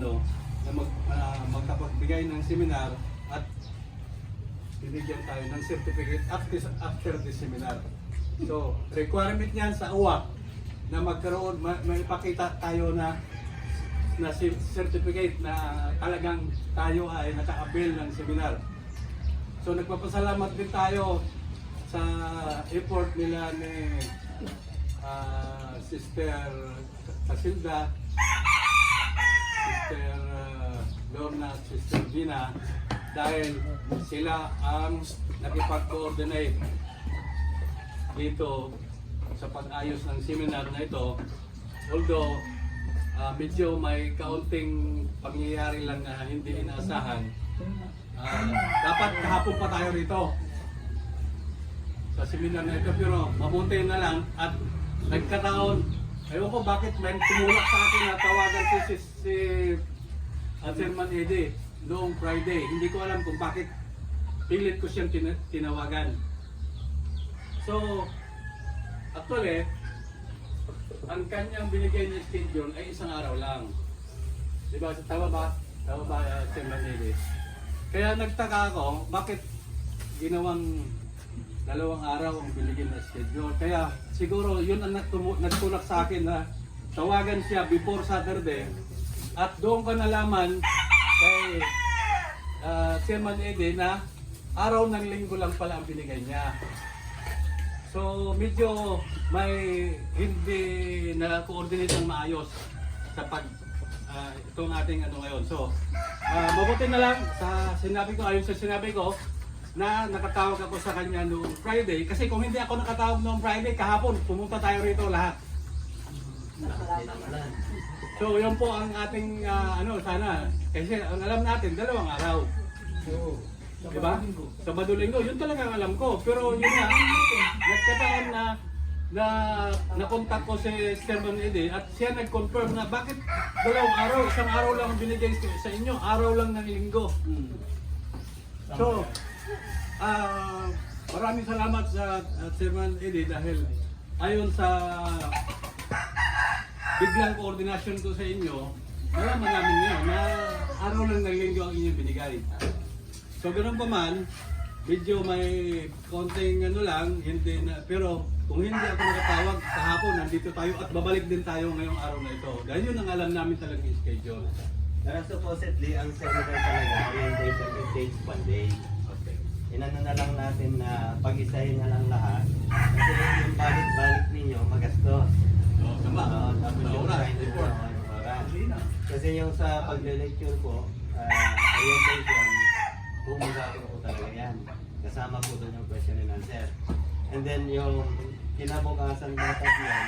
ano na magkapagbigay ng seminar at binigyan tayo ng certificate after the seminar. So, requirement niyan sa UWA na magkaroon, may ipakita tayo na certificate na talagang tayo ay naka-avail ng seminar. So, nagpapasalamat din tayo sa effort nila ni Sister Casilda, Sister Lorna at Sister Gina, dahil sila ang nakipag-coordinate dito sa pag-ayos ng seminar na ito. Although medyo may kaunting pangyayari lang na hindi inaasahan, dapat kahapon pa tayo rito sa seminar na ito, pero mabuti na lang at nagkataon. Ewan ko bakit may tumulak sa akin na tawagan si Chairman Eddie noong Friday. Hindi ko alam kung bakit pilit ko siyang tinawagan. So, actually, ang kanyang binigay niya schedule ay isang araw lang. Diba? Tama ba? Tama ba, Chairman Eddie? Kaya nagtaka ako, bakit ginawang 2 araw ang binigyan na schedule. Kaya siguro yun ang nagtulak sa akin na tawagan siya before Saturday at doon ko nalaman kay Chairman Eddie na araw ng linggo lang pala ang binigay niya. So medyo may hindi na-coordinate ng maayos sa itong ating ano ngayon. So mabuti na lang sa sinabi ko, ayon sa sinabi ko, na nakatawag ako sa kanya noong Friday. Kasi kung hindi ako nakatawag noong Friday, kahapon, pumunta tayo rito lahat. So, yun po ang ating, sana. Kasi ang alam natin, 2 araw. Diba? Sabado Linggo, yun talaga ang alam ko. Pero yun nga, nagkataon na kontak ko si Chairman Eddie at siya nag-confirm na bakit 2 araw, 1 araw lang ang binigay sa inyo, araw lang ng linggo. So, maraming salamat sa Chairman Eddie dahil ayon sa biglang koordinasyon ko sa inyo, malaman namin ngayon na araw lang ng linggo ang inyong binigay. So ganoon pa man, medyo may konting lang, hindi na, pero kung hindi ako nakatawag kahapon, nandito tayo at babalik din tayo ngayong araw na ito. Dahil yun ang alam namin talaga yung schedule. Pero supposedly, ang seminar talaga, orientation it takes 1 day. Inano na lang natin na pag-isahin na lang lahat. Kasi yung balik-balik ninyo, magastos. Tama. Tapos yung sign report. Kasi yung sa pag-lecture ko, orientation, bumagapin ko talaga yan. Kasama po doon yung question and answer. And then yung kinabukasan dapat yan,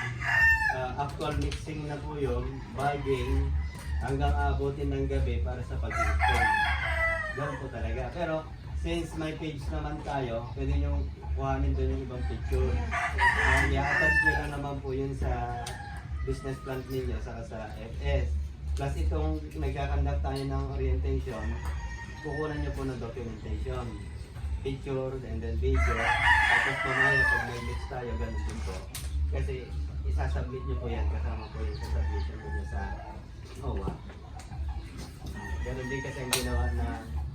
actual mixing na po yung bagging hanggang abutin ng gabi para sa pag-inform. Doon po talaga. Pero since may page naman tayo, pwede nyo kuhanin doon yung ibang picture. I-attach nyo lang naman po yun sa business plan ninyo saka sa FS. Plus itong nagkakandak tayo ng orientation, kukunan nyo po ng documentation. Picture and then video. Tapos mamaya pag may mix tayo, ganun din po. Kasi isasubmit nyo po yan kasama po yung sa submission ko sa OWA. Ganun din kasi ang ginawa na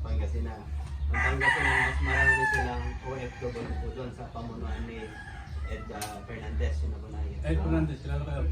Pangasinan. Ang Pangasinan, mas marami silang OFW po doon sa pamunuan ni Ed Fernandez. Sino po na yun? Ed Fernandez, kilala kayo.